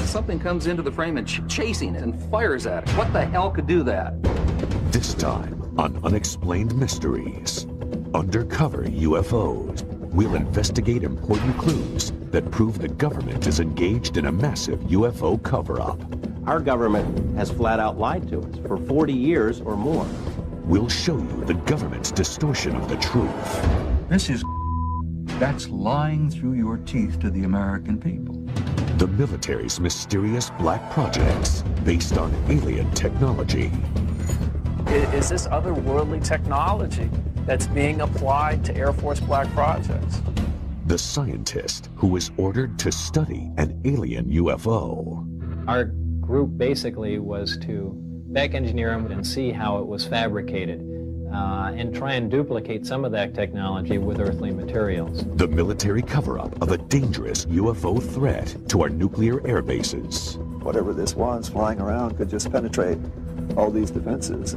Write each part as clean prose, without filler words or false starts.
Something comes into the frame and chasing it and fires at it. What the hell could do that? This time on Unexplained Mysteries, Undercover UFOs, we'll investigate important clues that prove the government is engaged in a massive UFO cover-up. Our government has flat out lied to us for 40 years or more. We'll show you the government's distortion of the truth. This is that's lying through your teeth to the American people. The military's mysterious black projects based on alien technology. Is this otherworldly technology that's being applied to Air Force black projects? The scientist who was ordered to study an alien UFO. Our group basically was to back engineer them and see how it was fabricated. And try and duplicate some of that technology with earthly materials. The military cover-up of a dangerous UFO threat to our nuclear air bases. Whatever this was flying around could just penetrate all these defenses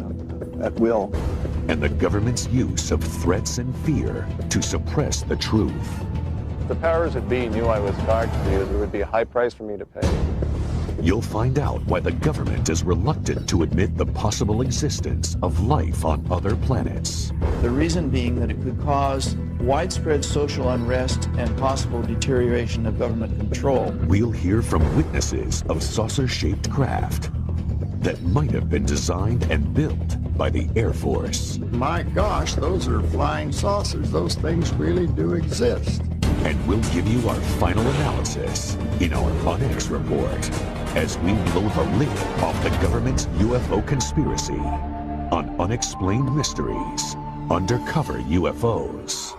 at will. And the government's use of threats and fear to suppress the truth. If the powers that be knew I was targeted, there would be a high price for me to pay. You'll find out why the government is reluctant to admit the possible existence of life on other planets. The reason being that it could cause widespread social unrest and possible deterioration of government control. We'll hear from witnesses of saucer-shaped craft that might have been designed and built by the Air Force. My gosh, those are flying saucers. Those things really do exist. And we'll give you our final analysis in our UNX report as we blow the lid off the government's UFO conspiracy on Unexplained Mysteries, Undercover UFOs.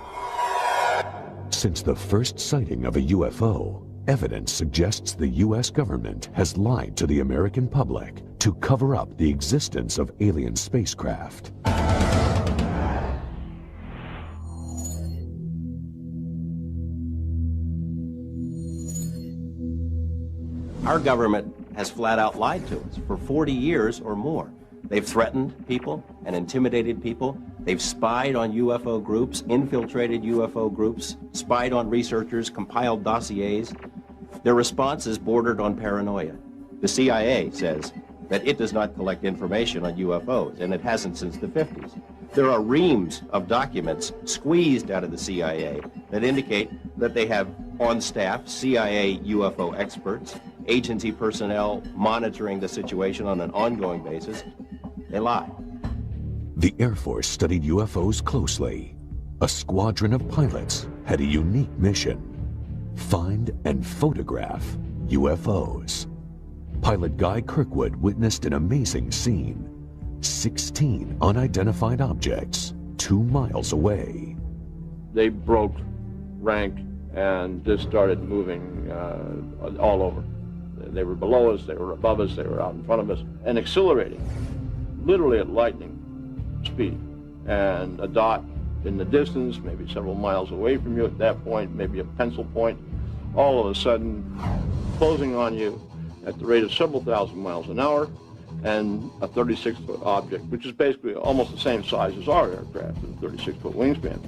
Since the first sighting of a UFO, evidence suggests the U.S. government has lied to the American public to cover up the existence of alien spacecraft. Our government has flat out lied to us for 40 years or more. They've threatened people and intimidated people. They've spied on UFO groups, infiltrated UFO groups, spied on researchers, compiled dossiers. Their response is bordered on paranoia. The CIA says that it does not collect information on UFOs, and it hasn't since the 50s. There are reams of documents squeezed out of the CIA that indicate that they have on staff CIA UFO experts, agency personnel monitoring the situation on an ongoing basis. They lie. The Air Force studied UFOs closely. A squadron of pilots had a unique mission: find and photograph UFOs. Pilot Guy Kirkwood witnessed an amazing scene: 16 unidentified objects 2 miles away. They broke rank and just started moving all over. They were below us, they were above us, they were out in front of us, and accelerating, literally at lightning speed. And a dot in the distance, maybe several miles away from you at that point, maybe a pencil point, all of a sudden closing on you at the rate of several thousand miles an hour, and a 36-foot object, which is basically almost the same size as our aircraft, with a 36-foot wingspan.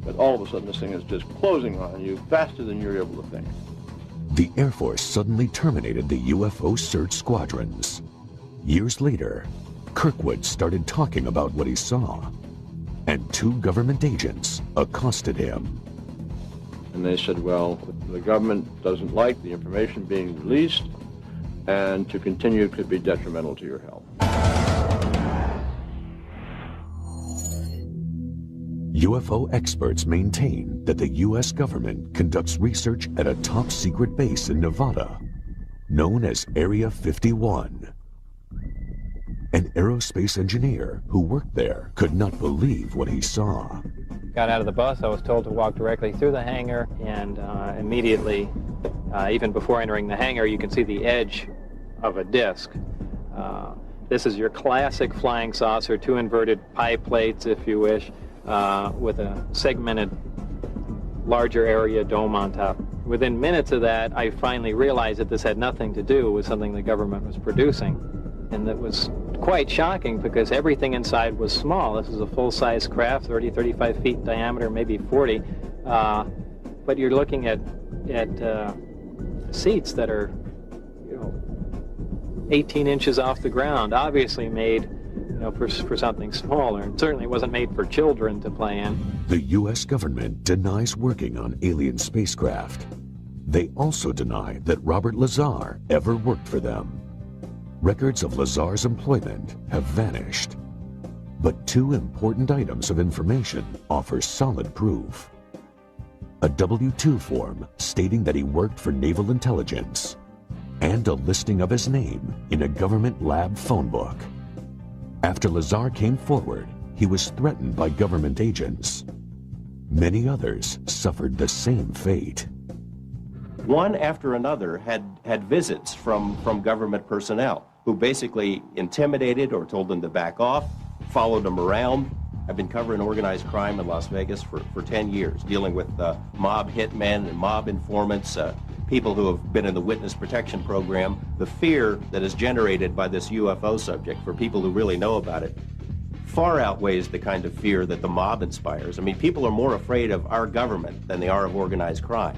But all of a sudden this thing is just closing on you faster than you're able to think. The Air Force suddenly terminated the UFO search squadrons. Years later, Kirkwood started talking about what he saw, and 2 government agents accosted him. And they said, well, the government doesn't like the information being released, and to continue could be detrimental to your health. UFO experts maintain that the U.S. government conducts research at a top-secret base in Nevada, known as Area 51. An aerospace engineer who worked there could not believe what he saw. Got out of the bus, I was told to walk directly through the hangar, and immediately, even before entering the hangar, you can see the edge of a disc. This is your classic flying saucer, 2 inverted pie plates, if you wish, with a segmented larger area dome on top. Within minutes of that, I finally realized that this had nothing to do with something the government was producing, and that was quite shocking because everything inside was small. This is a full-size craft, 30, 35 feet in diameter, maybe 40. But you're looking at seats that are, 18 inches off the ground, obviously made, for something smaller, and certainly wasn't made for children to play in. The U.S. government denies working on alien spacecraft. They also deny that Robert Lazar ever worked for them. Records of Lazar's employment have vanished. But two important items of information offer solid proof. A W-2 form stating that he worked for Naval Intelligence, and a listing of his name in a government lab phone book. After Lazar came forward, he was threatened by government agents. Many others suffered the same fate. One after another had visits from government personnel who basically intimidated or told them to back off, followed them around. I've been covering organized crime in Las Vegas for 10 years, dealing with mob hitmen and mob informants, people who have been in the witness protection program. The fear that is generated by this UFO subject for people who really know about it far outweighs the kind of fear that the mob inspires. I mean, people are more afraid of our government than they are of organized crime.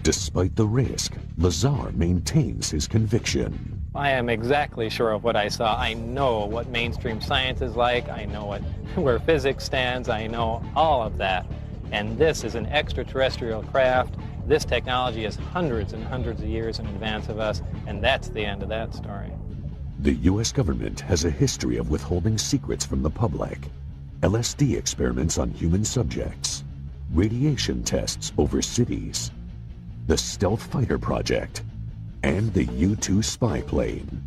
Despite the risk, Lazar maintains his conviction. I am exactly sure of what I saw. I know what mainstream science is like. I know where physics stands. I know all of that. And this is an extraterrestrial craft. This technology is hundreds and hundreds of years in advance of us, and that's the end of that story. The U.S. government has a history of withholding secrets from the public. LSD experiments on human subjects, radiation tests over cities, the Stealth Fighter Project, and the U-2 spy plane.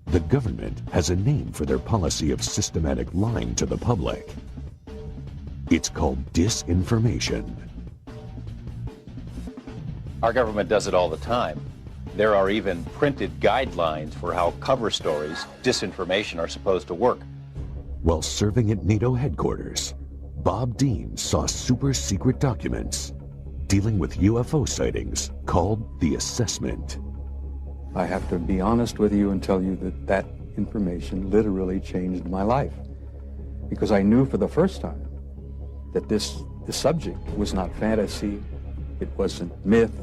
The government has a name for their policy of systematic lying to the public. It's called disinformation. Our government does it all the time. There are even printed guidelines for how cover stories, disinformation, are supposed to work. While serving at NATO headquarters, Bob Dean saw super secret documents dealing with UFO sightings called the Assessment. I have to be honest with you and tell you that that information literally changed my life, because I knew for the first time that the subject was not fantasy, it wasn't myth,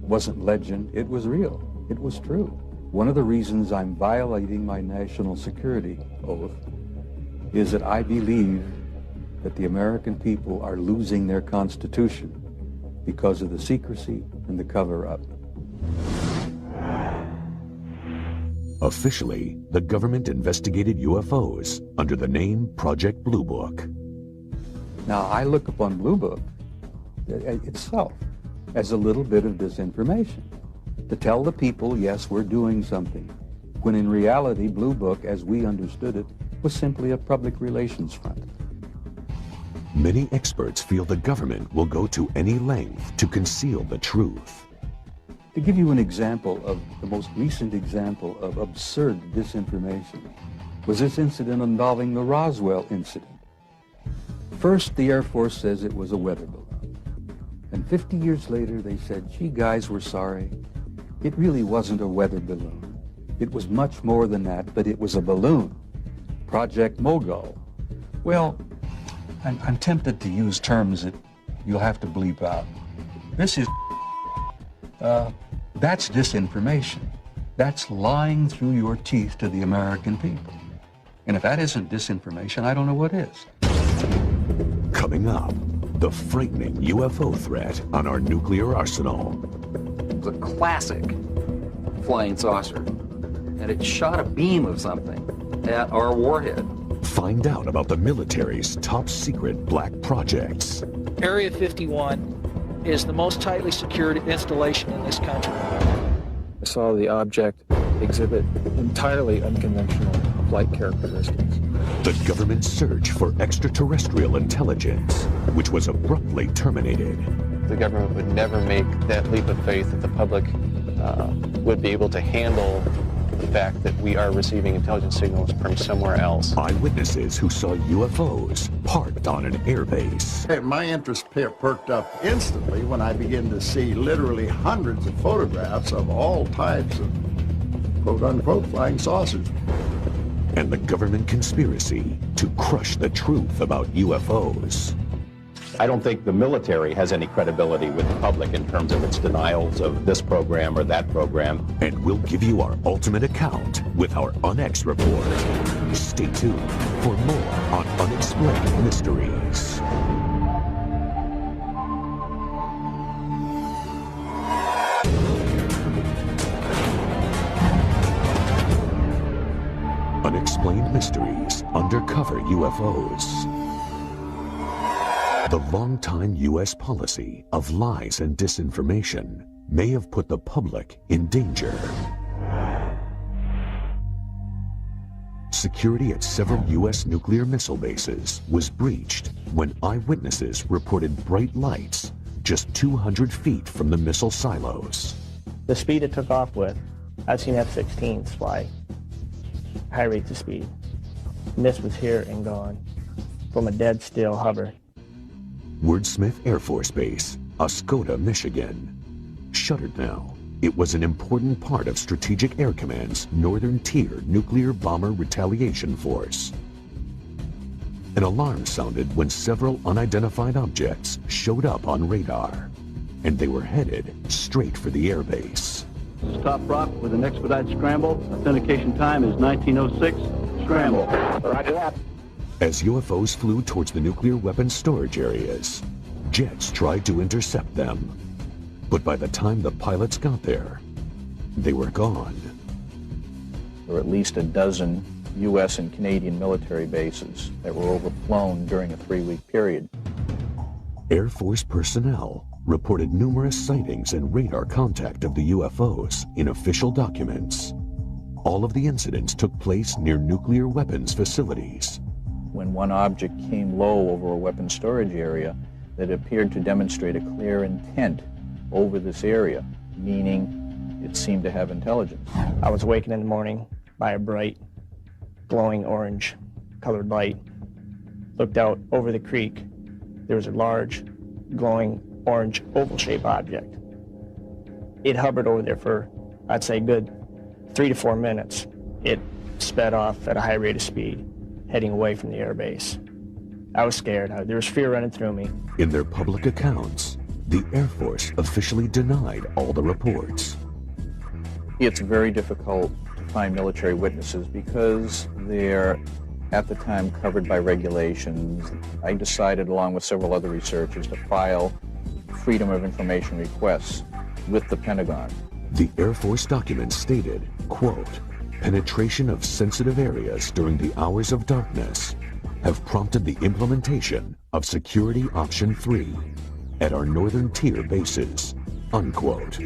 wasn't legend, it was real, it was true. One of the reasons I'm violating my national security oath is that I believe that the American people are losing their Constitution because of the secrecy and the cover-up. Officially, the government investigated UFOs under the name Project Blue Book. Now, I look upon Blue Book itself as a little bit of disinformation, to tell the people, yes, we're doing something, when in reality, Blue Book, as we understood it, was simply a public relations front. Many experts feel the government will go to any length to conceal the truth. To give you an example of the most recent example of absurd disinformation was this incident involving the Roswell incident. First, the Air Force says it was a weather balloon. And 50 years later, they said, gee, guys, we're sorry. It really wasn't a weather balloon. It was much more than that, but it was a balloon. Project Mogul. Well, I'm tempted to use terms that you'll have to bleep out. This is that's disinformation. That's lying through your teeth to the American people. And if that isn't disinformation, I don't know what is. Coming up, the frightening UFO threat on our nuclear arsenal. It was a classic flying saucer, and it shot a beam of something at our warhead. Find out about the military's top secret black projects. Area 51 is the most tightly secured installation in this country. I saw the object exhibit entirely unconventional flight characteristics. The government's search for extraterrestrial intelligence, which was abruptly terminated. The government would never make that leap of faith that the public would be able to handle the fact that we are receiving intelligence signals from somewhere else. Eyewitnesses who saw UFOs parked on an airbase. Hey, my interest perked up instantly when I began to see literally hundreds of photographs of all types of quote-unquote flying saucers. and the government conspiracy to crush the truth about UFOs. I don't think the military has any credibility with the public in terms of its denials of this program or that program. And we'll give you our ultimate account with our UNX report. Stay tuned for more on Unexplained Mysteries. Unexplained Mysteries, Undercover UFOs. The long-time U.S. policy of lies and disinformation may have put the public in danger. Security at several U.S. nuclear missile bases was breached when eyewitnesses reported bright lights just 200 feet from the missile silos. The speed it took off with, I've seen F-16s fly high rates of speed. And this was here and gone from a dead still hover. Wordsmith Air Force Base, Oscoda, Michigan. Shuttered now, it was an important part of Strategic Air Command's Northern Tier Nuclear Bomber Retaliation Force. An alarm sounded when several unidentified objects showed up on radar, and they were headed straight for the airbase. Stop Rock with an expedited scramble. Authentication time is 1906. Scramble. Roger that. As UFOs flew towards the nuclear weapons storage areas, jets tried to intercept them. But by the time the pilots got there, they were gone. There were at least a dozen U.S. and Canadian military bases that were overflown during a 3-week period. Air Force personnel reported numerous sightings and radar contact of the UFOs in official documents. All of the incidents took place near nuclear weapons facilities. When one object came low over a weapons storage area, that appeared to demonstrate a clear intent over this area, meaning it seemed to have intelligence. I was awakened in the morning by a bright, glowing orange colored light. Looked out over the creek. There was a large, glowing orange oval-shaped object. It hovered over there for, I'd say, good 3 to 4 minutes. It sped off at a high rate of speed, heading away from the airbase. I was scared. There was fear running through me. In their public accounts, the Air Force officially denied all the reports. It's very difficult to find military witnesses because they're, at the time, covered by regulations. I decided, along with several other researchers, to file Freedom of Information requests with the Pentagon. The Air Force documents stated, quote, penetration of sensitive areas during the hours of darkness have prompted the implementation of Security Option 3 at our Northern Tier bases, unquote.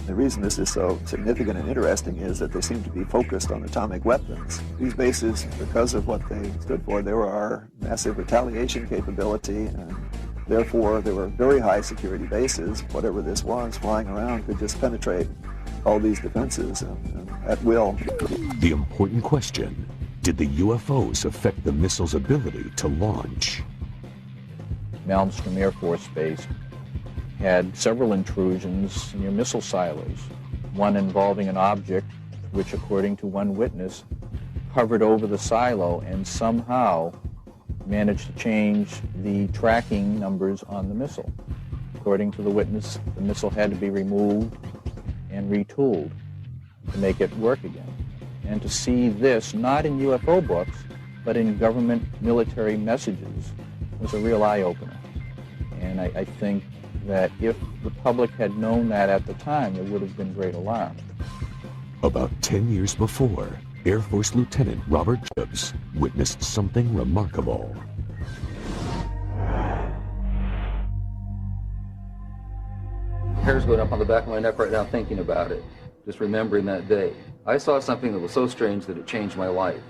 The reason this is so significant and interesting is that they seem to be focused on atomic weapons. These bases, because of what they stood for, they were our massive retaliation capability, and therefore they were very high security bases. Whatever this was flying around could just penetrate all these defenses at will. The important question, did the UFOs affect the missile's ability to launch? Malmstrom Air Force Base had several intrusions near missile silos, one involving an object which, according to one witness, hovered over the silo and somehow managed to change the tracking numbers on the missile. According to the witness, the missile had to be removed and retooled to make it work again. And to see this, not in UFO books, but in government military messages, was a real eye-opener. And I think that if the public had known that at the time, there would have been great alarm. About 10 years before, Air Force Lieutenant Robert Jacobs witnessed something remarkable. Hair's going up on the back of my neck right now thinking about it, just remembering that day. I saw something that was so strange that it changed my life.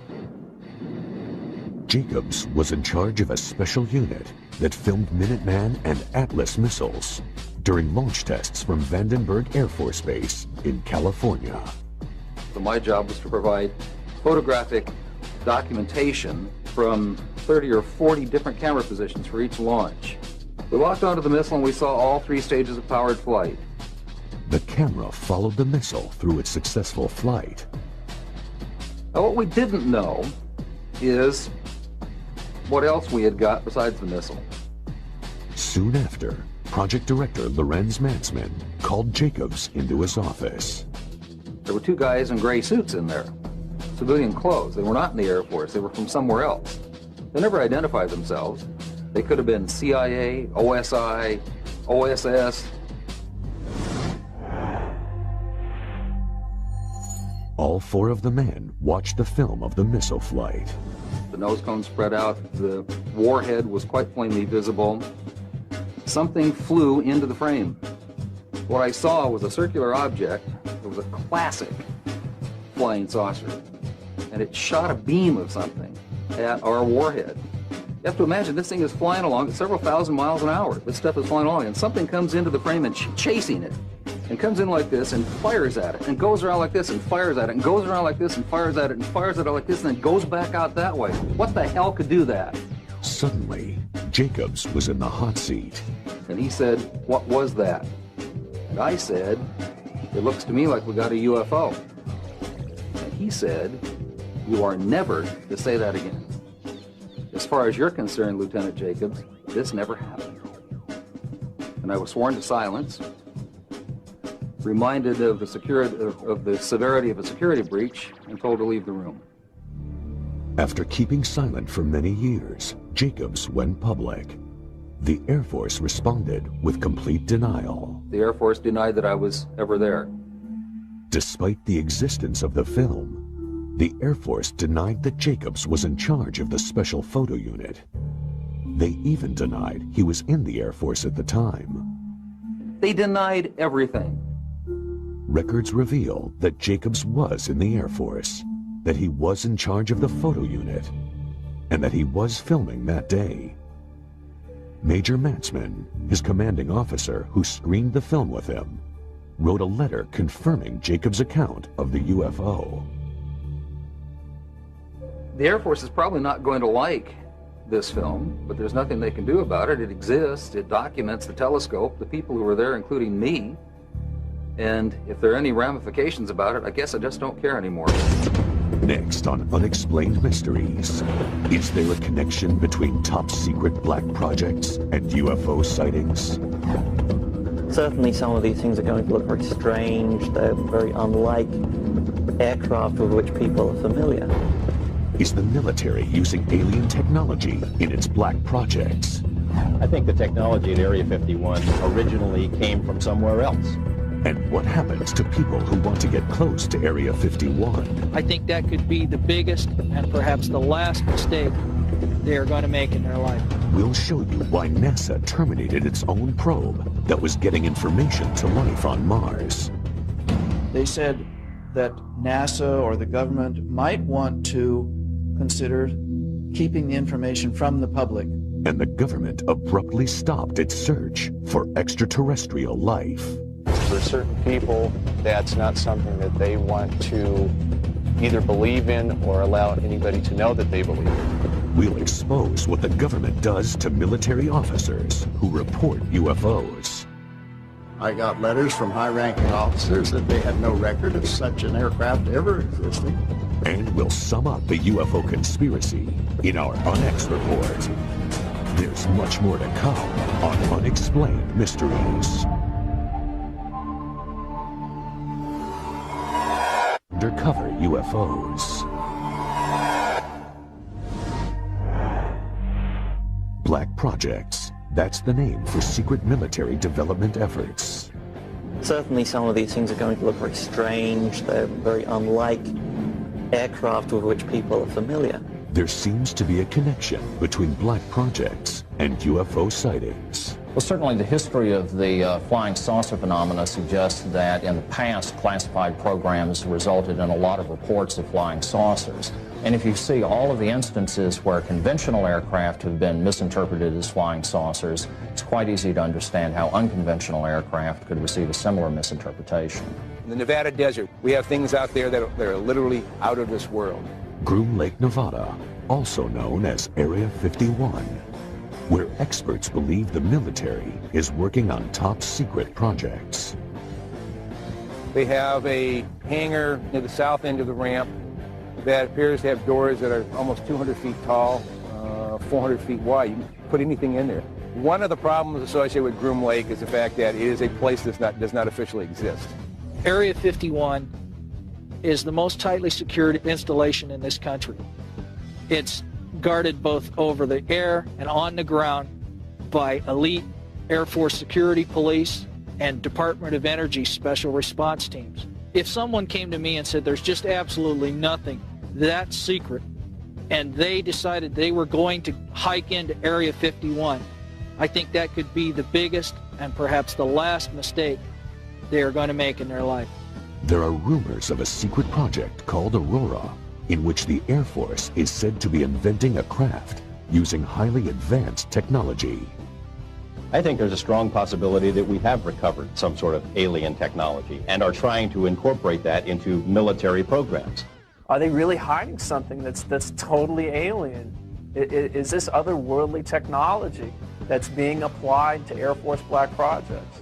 Jacobs was in charge of a special unit that filmed Minuteman and Atlas missiles during launch tests from Vandenberg Air Force Base in California. So my job was to provide photographic documentation from 30 or 40 different camera positions for each launch. We walked onto the missile and we saw all 3 stages of powered flight. The camera followed the missile through its successful flight. Now, what we didn't know is what else we had got besides the missile. Soon after, Project Director Lorenz Mansman called Jacobs into his office. There were two guys in gray suits in there, civilian clothes. They were not in the Air Force. They were from somewhere else. They never identified themselves. They could have been CIA, OSI, OSS. All four of the men watched the film of the missile flight. The nose cone spread out. The warhead was quite plainly visible. Something flew into the frame. What I saw was a circular object. It was a classic flying saucer. And it shot a beam of something at our warhead. You have to imagine this thing is flying along at several thousand miles an hour. This stuff is flying along, and something comes into the frame and chasing it. And comes in like this and fires at it, and goes around like this and fires at it, and goes around like this and fires at it, and fires at it like this, and then goes back out that way. What the hell could do that? Suddenly, Jacobs was in the hot seat. And he said, "What was that?" And I said, "It looks to me like we got a UFO." And he said, "You are never to say that again. As far as you're concerned, Lieutenant Jacobs, this never happened." And I was sworn to silence, reminded of the severity of a security breach, and told to leave the room. After keeping silent for many years, Jacobs went public. The Air Force responded with complete denial. The Air Force denied that I was ever there. Despite the existence of the film, the Air Force denied that Jacobs was in charge of the Special Photo Unit. They even denied he was in the Air Force at the time. They denied everything. Records reveal that Jacobs was in the Air Force, that he was in charge of the photo unit, and that he was filming that day. Major Mansman, his commanding officer who screened the film with him, wrote a letter confirming Jacobs' account of the UFO. The Air Force is probably not going to like this film, but there's nothing they can do about it. It exists, it documents the telescope, the people who were there, including me. And if there are any ramifications about it, I guess I just don't care anymore. Next on Unexplained Mysteries, is there a connection between top-secret black projects and UFO sightings? Certainly some of these things are going to look very strange. They're very unlike aircraft with which people are familiar. Is the military using alien technology in its black projects? I think the technology at Area 51 originally came from somewhere else. And what happens to people who want to get close to Area 51? I think that could be the biggest and perhaps the last mistake they are going to make in their life. We'll show you why NASA terminated its own probe that was getting information to life on Mars. They said that NASA or the government might want to consider keeping the information from the public. And the government abruptly stopped its search for extraterrestrial life. For certain people, that's not something that they want to either believe in or allow anybody to know that they believe in. We'll expose what the government does to military officers who report UFOs. I got letters from high-ranking officers that they had no record of such an aircraft ever existing. And we'll sum up the UFO conspiracy in our Unex report. There's much more to come on Unexplained Mysteries. Undercover UFOs. Black projects. That's the name for secret military development efforts. Certainly some of these things are going to look very strange. They're very unlike aircraft with which people are familiar. There seems to be a connection between black projects and UFO sightings. Well, certainly the history of the flying saucer phenomena suggests that in the past, classified programs resulted in a lot of reports of flying saucers. And if you see all of the instances where conventional aircraft have been misinterpreted as flying saucers, it's quite easy to understand how unconventional aircraft could receive a similar misinterpretation. In the Nevada desert, we have things out there that are literally out of this world. Groom Lake, Nevada, also known as Area 51, where experts believe the military is working on top-secret projects. They have a hangar near the south end of the ramp. that appears to have doors that are almost 200 feet tall, 400 feet wide. You can put anything in there. One of the problems associated with Groom Lake is the fact that it is a place that does not officially exist. Area 51 is the most tightly secured installation in this country. It's guarded both over the air and on the ground by elite Air Force security police and Department of Energy special response teams. If someone came to me and said there's just absolutely nothing that's secret, and they decided they were going to hike into Area 51, I think that could be the biggest and perhaps the last mistake they are going to make in their life. There are rumors of a secret project called Aurora, in which the Air Force is said to be inventing a craft using highly advanced technology. I think there's a strong possibility that we have recovered some sort of alien technology and are trying to incorporate that into military programs. Are they really hiding something that's totally alien? Is this otherworldly technology that's being applied to Air Force black projects?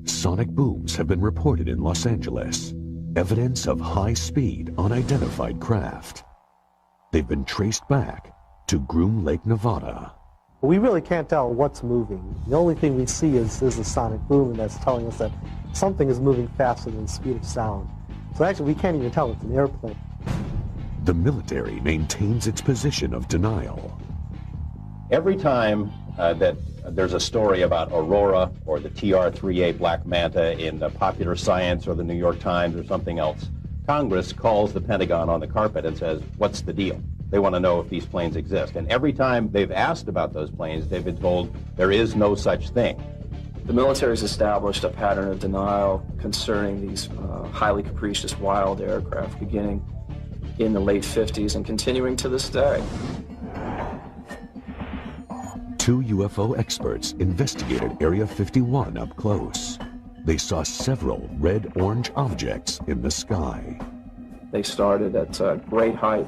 Sonic booms have been reported in Los Angeles, evidence of high-speed, unidentified craft. They've been traced back to Groom Lake, Nevada. We really can't tell what's moving. The only thing we see is a sonic boom, and that's telling us that something is moving faster than the speed of sound. So actually, we can't even tell it's an airplane. The military maintains its position of denial. Every time that there's a story about Aurora or the TR-3A Black Manta in the Popular Science or the New York Times or something else, Congress calls the Pentagon on the carpet and says, what's the deal? They want to know if these planes exist. And every time they've asked about those planes, they've been told there is no such thing. The military has established a pattern of denial concerning these highly capricious wild aircraft beginning in the late 50s and continuing to this day. Two UFO experts investigated Area 51 up close. They saw several red-orange objects in the sky. They started at great height,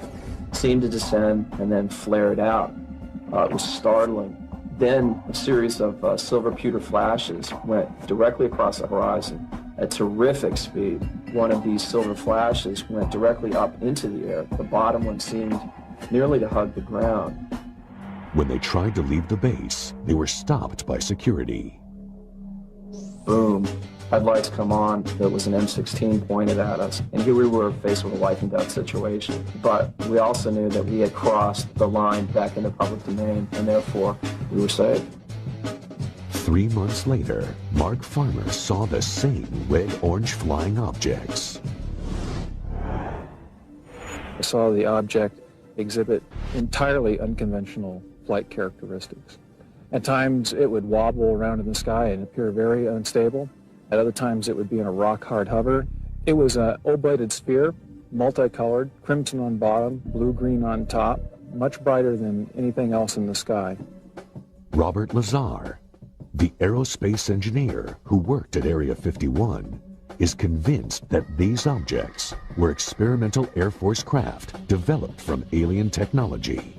seemed to descend, and then flared out. It was startling. Then a series of silver pewter flashes went directly across the horizon at terrific speed. One of these silver flashes went directly up into the air. The bottom one seemed nearly to hug the ground. When they tried to leave the base, they were stopped by security. Boom. Headlights come on. There was an M16 pointed at us. And here we were faced with a life and death situation. But we also knew that we had crossed the line back into public domain, and therefore we were saved. 3 months later, Mark Farmer saw the same red-orange flying objects. I saw the object exhibit entirely unconventional flight characteristics. At times it would wobble around in the sky and appear very unstable. At other times it would be in a rock-hard hover. It was an oblated sphere, multicolored, crimson on bottom, blue-green on top, much brighter than anything else in the sky. Robert Lazar, the aerospace engineer who worked at Area 51, is convinced that these objects were experimental Air Force craft developed from alien technology.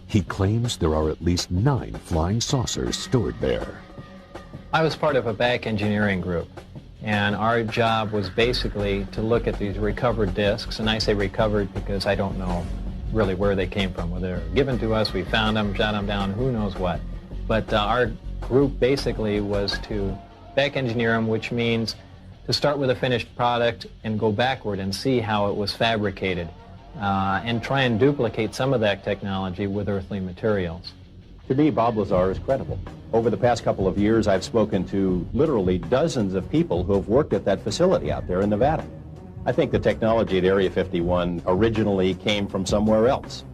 He claims there are at least 9 flying saucers stored there. I was part of a back engineering group, and our job was basically to look at these recovered discs, and I say recovered because I don't know really where they came from. Whether they were given to us, we found them, shot them down, who knows what. But our group basically was to back engineer them, which means to start with a finished product and go backward and see how it was fabricated and try and duplicate some of that technology with earthly materials. To me, Bob Lazar is credible. Over the past couple of years, I've spoken to literally dozens of people who have worked at that facility out there in Nevada. I think the technology at Area 51 originally came from somewhere else.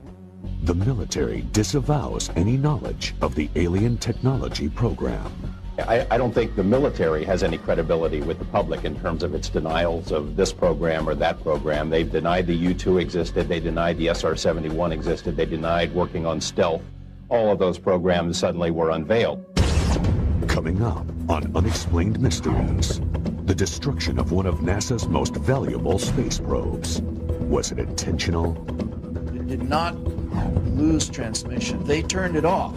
The military disavows any knowledge of the alien technology program. I don't think the military has any credibility with the public in terms of its denials of this program or that program. They've denied the U-2 existed, they denied the SR-71 existed, they denied working on stealth. All of those programs suddenly were unveiled. Coming up on Unexplained Mysteries, the destruction of one of NASA's most valuable space probes. Was it intentional? It did not lose transmission. They turned it off.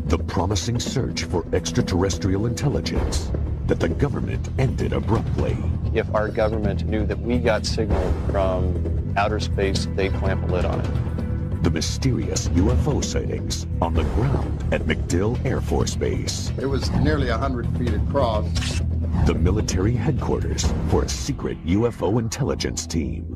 The promising search for extraterrestrial intelligence that the government ended abruptly. If our government knew that we got signal from outer space, they'd clamp a lid on it. The mysterious UFO sightings on the ground at MacDill Air Force Base. It was nearly 100 feet across. The military headquarters for a secret UFO intelligence team.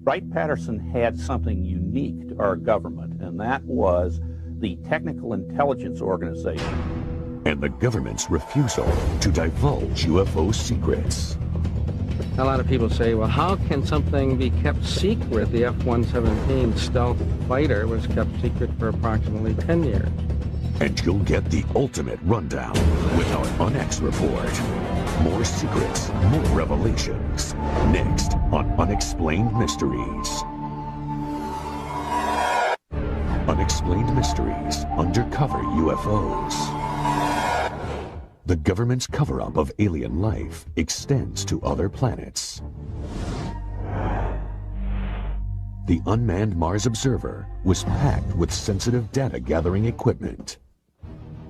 Wright-Patterson had something unique to our government, and that was the Technical Intelligence Organization. And the government's refusal to divulge UFO secrets. A lot of people say, well, how can something be kept secret? The F-117 stealth fighter was kept secret for approximately 10 years. And you'll get the ultimate rundown with our Unex report. More secrets, more revelations. Next on Unexplained Mysteries. Unexplained Mysteries, Undercover UFOs. The government's cover-up of alien life extends to other planets. The unmanned Mars Observer was packed with sensitive data-gathering equipment.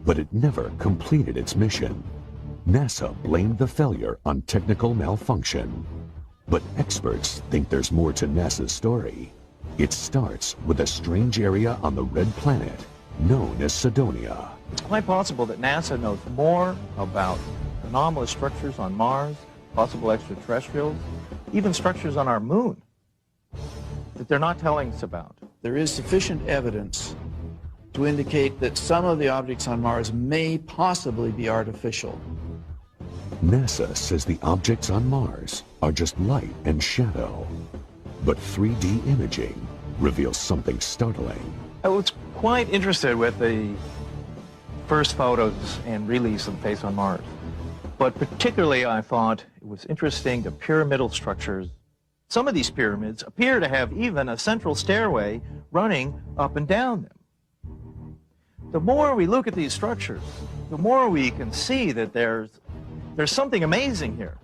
But it never completed its mission. NASA blamed the failure on technical malfunction. But experts think there's more to NASA's story. It starts with a strange area on the red planet known as Cydonia. It's quite possible that NASA knows more about anomalous structures on Mars, possible extraterrestrials, even structures on our moon that they're not telling us about. There is sufficient evidence to indicate that some of the objects on Mars may possibly be artificial. NASA says the objects on Mars are just light and shadow. But 3D imaging reveals something startling. I was quite interested with the first photos and release of the face on Mars. But particularly I thought it was interesting the pyramidal structures. Some of these pyramids appear to have even a central stairway running up and down them. The more we look at these structures, the more we can see that there's something amazing here.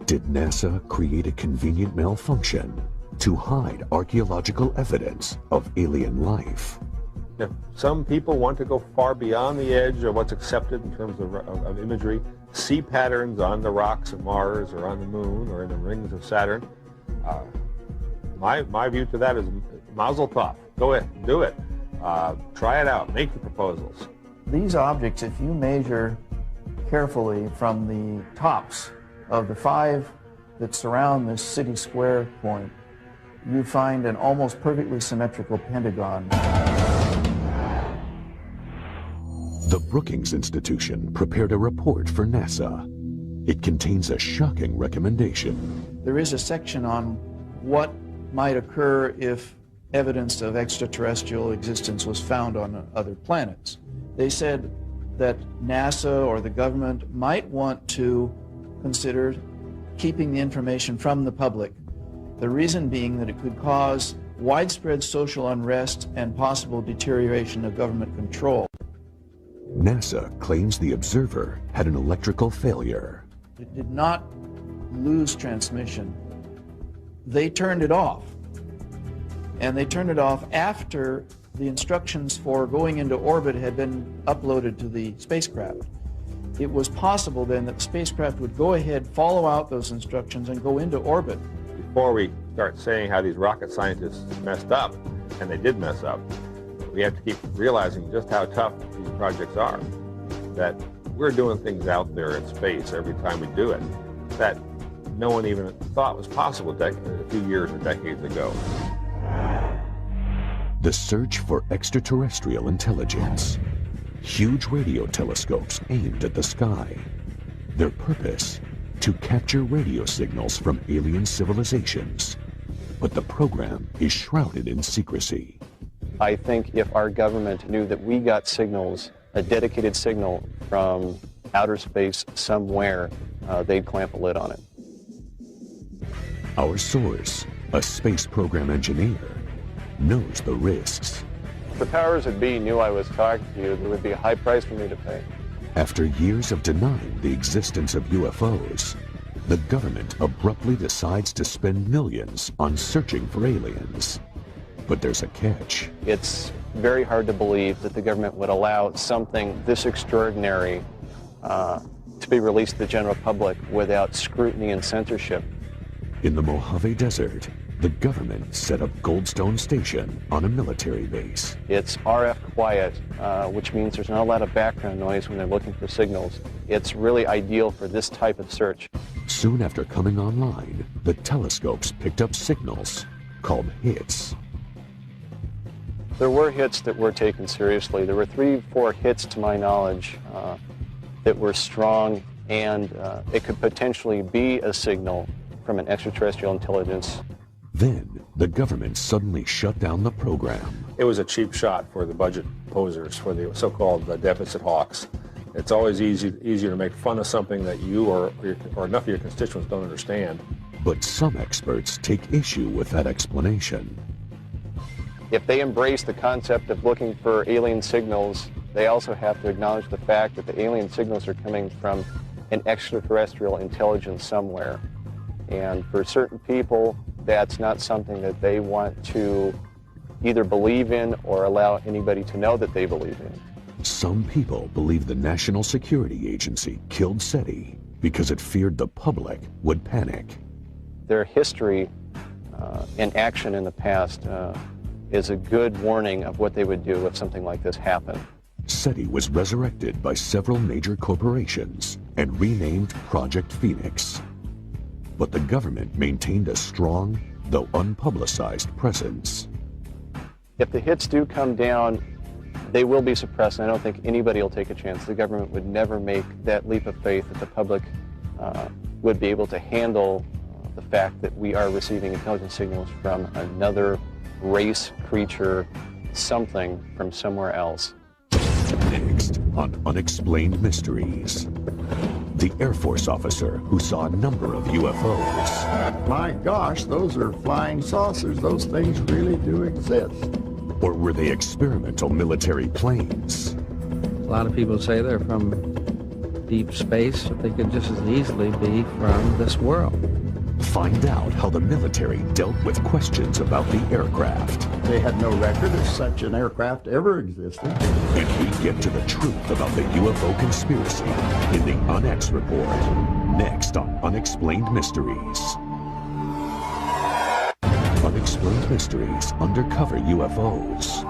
Did NASA create a convenient malfunction to hide archaeological evidence of alien life? If some people want to go far beyond the edge of what's accepted in terms of imagery, see patterns on the rocks of Mars or on the moon or in the rings of Saturn, my view to that is mazel tov. Go ahead, do it. Try it out, make the proposals. These objects, if you measure carefully from the tops of the 5 that surround this city square point, you find an almost perfectly symmetrical pentagon. The Brookings Institution prepared a report for NASA. It contains a shocking recommendation. There is a section on what might occur if evidence of extraterrestrial existence was found on other planets. They said that NASA or the government might want to consider keeping the information from the public. The reason being that it could cause widespread social unrest and possible deterioration of government control. NASA claims the observer had an electrical failure. It did not lose transmission. They turned it off. And they turned it off after the instructions for going into orbit had been uploaded to the spacecraft. It was possible then that the spacecraft would go ahead, follow out those instructions, and go into orbit. Before we start saying how these rocket scientists messed up, and they did mess up, we have to keep realizing just how tough these projects are. That we're doing things out there in space every time we do it that no one even thought was possible a few years or decades ago. The search for extraterrestrial intelligence. Huge radio telescopes aimed at the sky. Their purpose? To capture radio signals from alien civilizations. But the program is shrouded in secrecy. I think if our government knew that we got signals, a dedicated signal from outer space somewhere, they'd clamp a lid on it. Our source, a space program engineer, knows the risks. If the powers that be knew I was talking to you, there would be a high price for me to pay. After years of denying the existence of UFOs, the government abruptly decides to spend millions on searching for aliens. But there's a catch. It's very hard to believe that the government would allow something this extraordinary be released to the general public without scrutiny and censorship. In the Mojave Desert, the government set up Goldstone Station on a military base. It's RF quiet, which means there's not a lot of background noise when they're looking for signals. It's really ideal for this type of search. Soon after coming online, the telescopes picked up signals called hits. There were hits that were taken seriously. There were 3-4 hits, to my knowledge, that were strong, and it could potentially be a signal from an extraterrestrial intelligence. Then, the government suddenly shut down the program. It was a cheap shot for the budget posers, for the so-called deficit hawks. It's always easier to make fun of something that you or enough of your constituents don't understand. But some experts take issue with that explanation. If they embrace the concept of looking for alien signals, they also have to acknowledge the fact that the alien signals are coming from an extraterrestrial intelligence somewhere. And for certain people, that's not something that they want to either believe in or allow anybody to know that they believe in. Some people believe the National Security Agency killed SETI because it feared the public would panic. Their history and action in the past is a good warning of what they would do if something like this happened. SETI was resurrected by several major corporations and renamed Project Phoenix. But the government maintained a strong, though unpublicized, presence. If the hits do come down, they will be suppressed, and I don't think anybody will take a chance. The government would never make that leap of faith that the public would be able to handle the fact that we are receiving intelligence signals from another race, creature, something from somewhere else. Next on Unexplained Mysteries, the Air Force officer who saw a number of UFOs. My gosh, those are flying saucers. Those things really do exist. Or were they experimental military planes? A lot of people say they're from deep space, but they could just as easily be from this world. Find out how the military dealt with questions about the aircraft. They had no record of such an aircraft ever existing. And we get to the truth about the UFO conspiracy in the UNX report. Next on Unexplained Mysteries. Unexplained Mysteries, Undercover UFOs.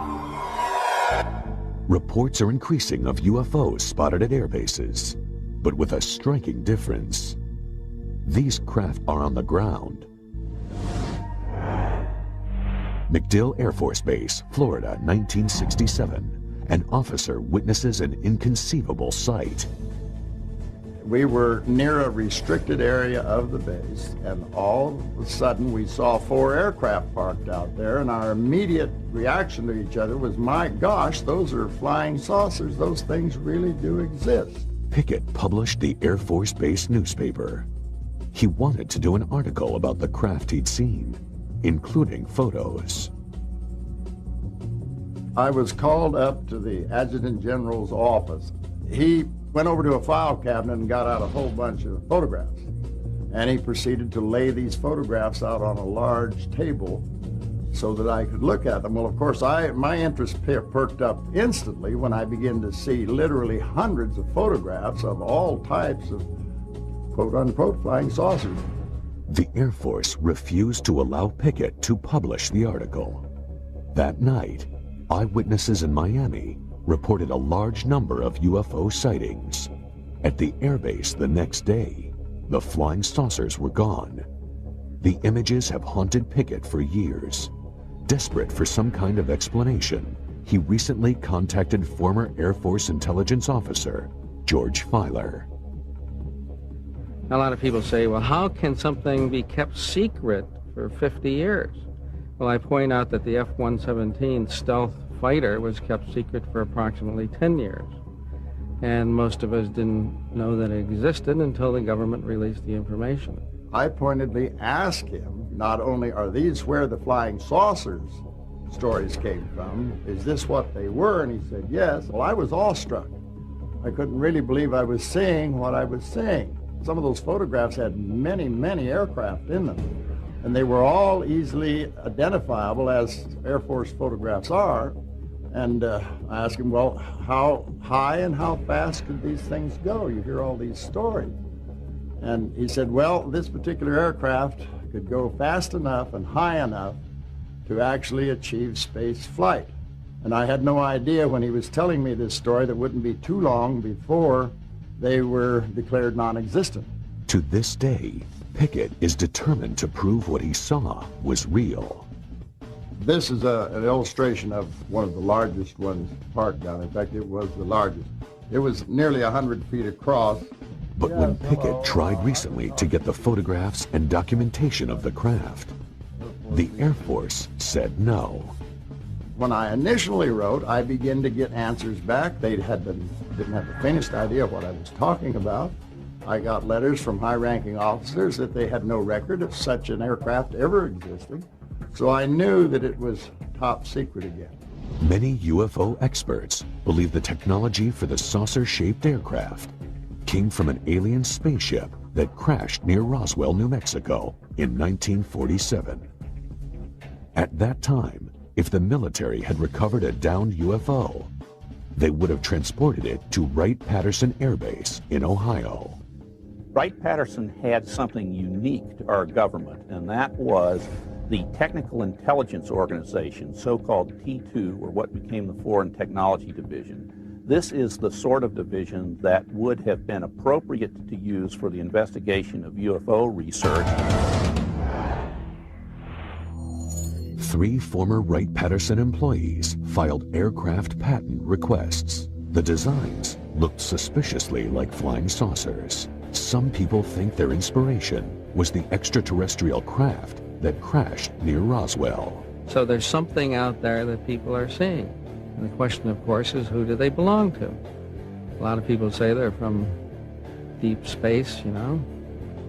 Reports are increasing of UFOs spotted at air bases, but with a striking difference. These craft are on the ground. MacDill Air Force Base, Florida, 1967. An officer witnesses an inconceivable sight. We were near a restricted area of the base, and all of a sudden we saw 4 aircraft parked out there, and our immediate reaction to each other was, my gosh, those are flying saucers. Those things really do exist. Pickett published the Air Force Base newspaper. He wanted to do an article about the craft he'd seen, including photos. I was called up to the Adjutant General's office. He went over to a file cabinet and got out a whole bunch of photographs. And he proceeded to lay these photographs out on a large table so that I could look at them. Well, of course, my interest perked up instantly when I began to see literally hundreds of photographs of all types of quote-unquote flying saucers. The Air Force refused to allow Pickett to publish the article. That night, eyewitnesses in Miami reported a large number of UFO sightings. At the airbase the next day, the flying saucers were gone. The images have haunted Pickett for years. Desperate for some kind of explanation, he recently contacted former Air Force intelligence officer George Filer. A lot of people say, well, how can something be kept secret for 50 years? Well, I point out that the F-117 stealth fighter was kept secret for approximately 10 years. And most of us didn't know that it existed until the government released the information. I pointedly asked him, not only are these where the flying saucers stories came from, is this what they were? And he said, yes. Well, I was awestruck. I couldn't really believe I was seeing what I was seeing. Some of those photographs had many, many aircraft in them, and they were all easily identifiable, as Air Force photographs are, And I asked him, well, how high and how fast could these things go? You hear all these stories. And he said, well, this particular aircraft could go fast enough and high enough to actually achieve space flight. And I had no idea when he was telling me this story that it wouldn't be too long before they were declared non-existent. To this day, Pickett is determined to prove what he saw was real. This is an illustration of one of the largest ones parked down. In fact, it was the largest. It was nearly 100 feet across. But when Pickett tried recently to get the photographs and documentation of the craft, the Air Force said no. When I initially wrote, I began to get answers back. They didn't have the faintest idea what I was talking about. I got letters from high-ranking officers that they had no record of such an aircraft ever existing. So I knew that it was top secret again. Many UFO experts believe the technology for the saucer-shaped aircraft came from an alien spaceship that crashed near Roswell, New Mexico in 1947. At that time, if the military had recovered a downed UFO, they would have transported it to Wright-Patterson Air Base in Ohio. Wright-Patterson had something unique to our government, and that was the Technical Intelligence Organization, so-called T2, or what became the Foreign Technology Division. This is the sort of division that would have been appropriate to use for the investigation of UFO research. 3 former Wright-Patterson employees filed aircraft patent requests. The designs looked suspiciously like flying saucers. Some people think their inspiration was the extraterrestrial craft that crashed near Roswell. So there's something out there that people are seeing. And the question, of course, is who do they belong to? A lot of people say they're from deep space, you know,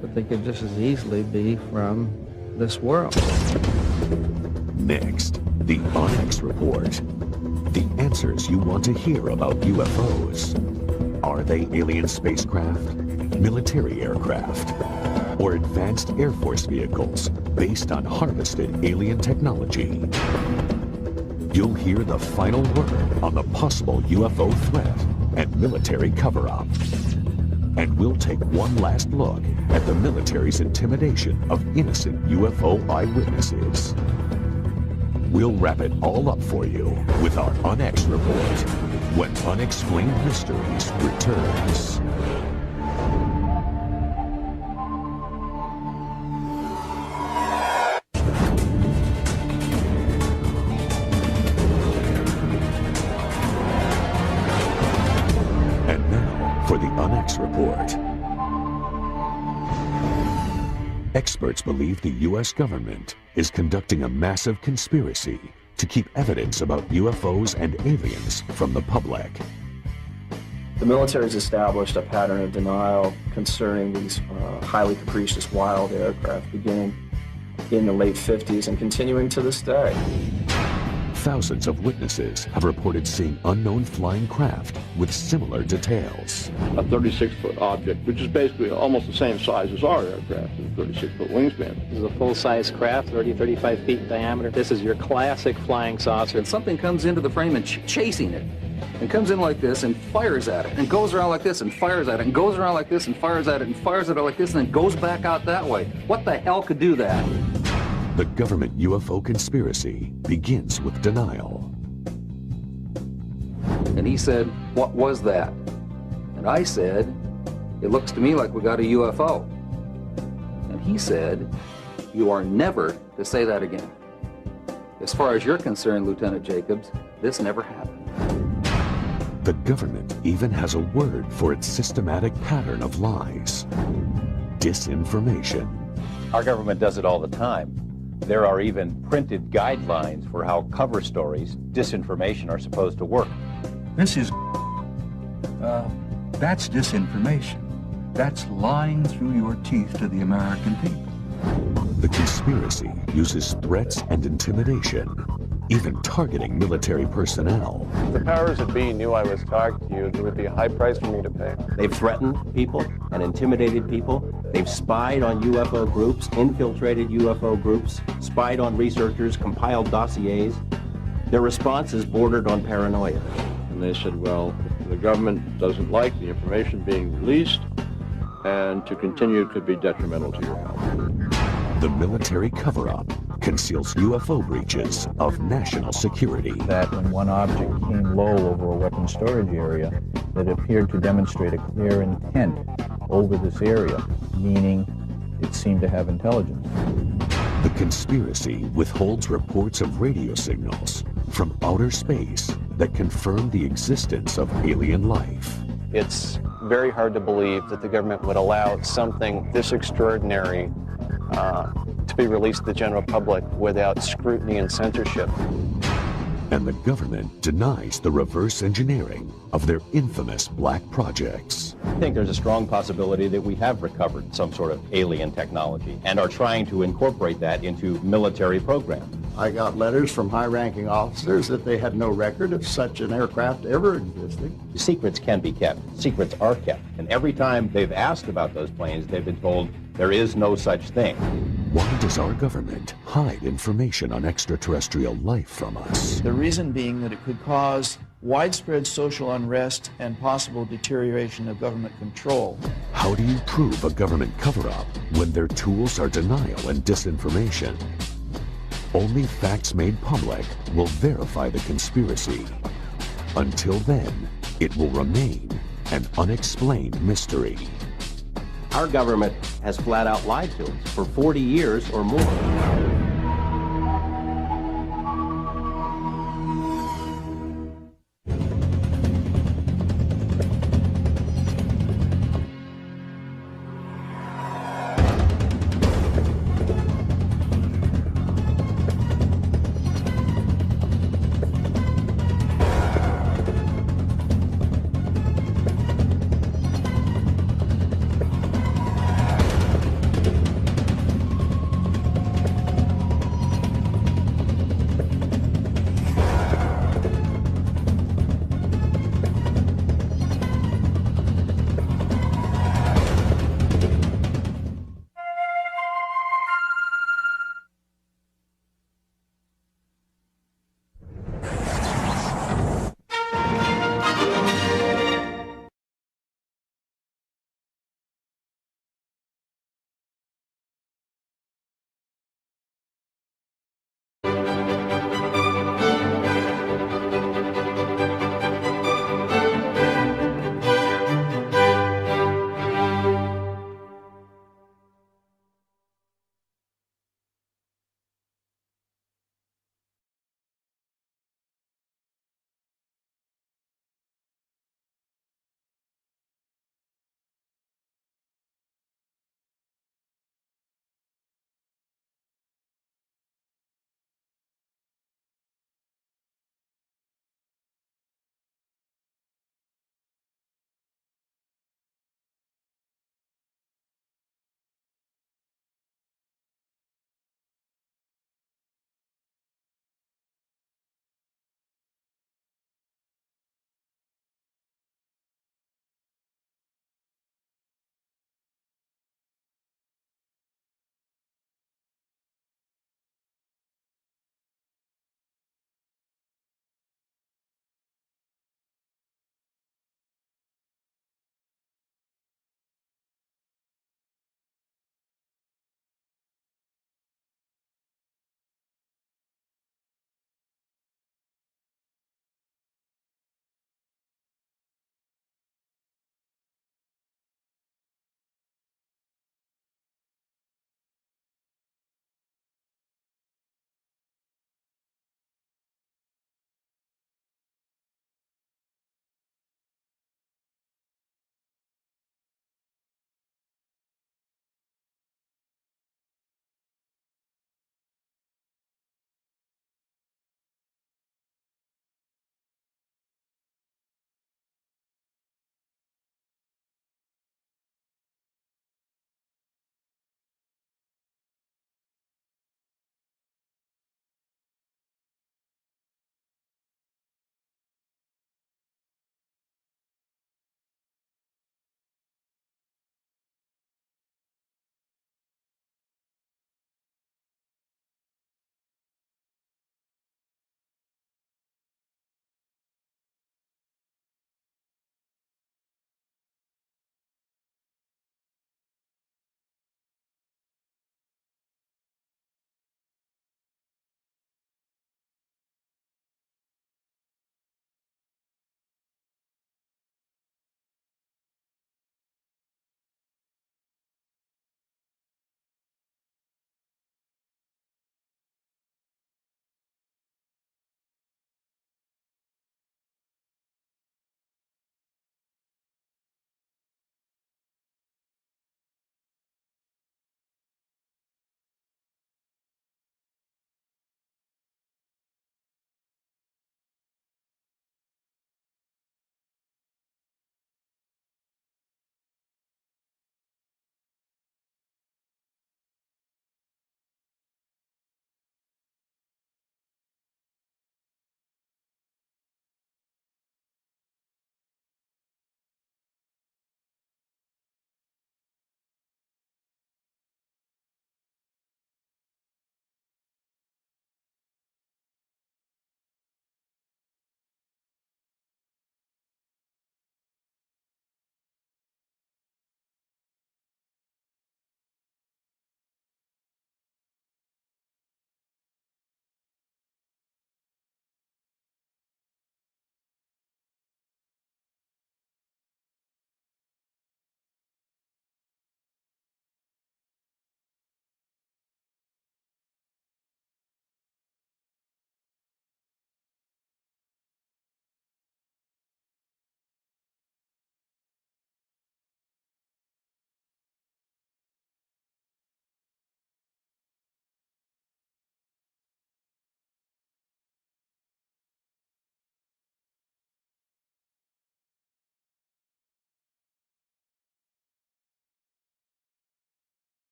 but they could just as easily be from this world. Next, the Onyx Report. The answers you want to hear about UFOs. Are they alien spacecraft, military aircraft, or advanced Air Force vehicles based on harvested alien technology? You'll hear the final word on the possible UFO threat and military cover-up. And we'll take one last look at the military's intimidation of innocent UFO eyewitnesses. We'll wrap it all up for you with our Onyx Report when Unexplained Mysteries returns. And now for the Onyx Report. Experts believe the U.S. government is conducting a massive conspiracy to keep evidence about UFOs and aliens from the public. The military has established a pattern of denial concerning these highly capricious wild aircraft beginning in the late 50s and continuing to this day. Thousands of witnesses have reported seeing unknown flying craft with similar details. A 36-foot object, which is basically almost the same size as our aircraft, a 36-foot wingspan. This is a full-size craft, 35 feet in diameter. This is your classic flying saucer. And something comes into the frame and chasing it. And comes in like this and fires at it. And goes around like this and fires at it. And goes around like this and fires at it and fires at it like this and then goes back out that way. What the hell could do that? The government UFO conspiracy begins with denial. And he said, what was that? And I said, it looks to me like we got a UFO. And he said, you are never to say that again. As far as you're concerned, Lieutenant Jacobs, this never happened. The government even has a word for its systematic pattern of lies. Disinformation. Our government does it all the time. There are even printed guidelines for how cover stories, disinformation, are supposed to work. This is, that's disinformation. That's lying through your teeth to the American people. The conspiracy uses threats and intimidation, even targeting military personnel. If the powers that be knew I was talking to you, there would be a high price for me to pay. They've threatened people and intimidated people. They've spied on UFO groups, infiltrated UFO groups, spied on researchers, compiled dossiers. Their responses bordered on paranoia. And they said, well, if the government doesn't like the information being released, and to continue could be detrimental to your health. The military cover-up conceals UFO breaches of national security. That when one object came low over a weapons storage area, that appeared to demonstrate a clear intent over this area, meaning it seemed to have intelligence. The conspiracy withholds reports of radio signals from outer space that confirm the existence of alien life. It's very hard to believe that the government would allow something this extraordinary to be released to the general public without scrutiny and censorship. And the government denies the reverse engineering of their infamous black projects. I think there's a strong possibility that we have recovered some sort of alien technology and are trying to incorporate that into military programs. I got letters from high-ranking officers that they had no record of such an aircraft ever existing. Secrets can be kept. Secrets are kept. And every time they've asked about those planes, they've been told there is no such thing. Why does our government hide information on extraterrestrial life from us? The reason being that it could cause widespread social unrest and possible deterioration of government control. How do you prove a government cover-up when their tools are denial and disinformation? Only facts made public will verify the conspiracy. Until then, it will remain an unexplained mystery. Our government has flat out lied to us for 40 years or more.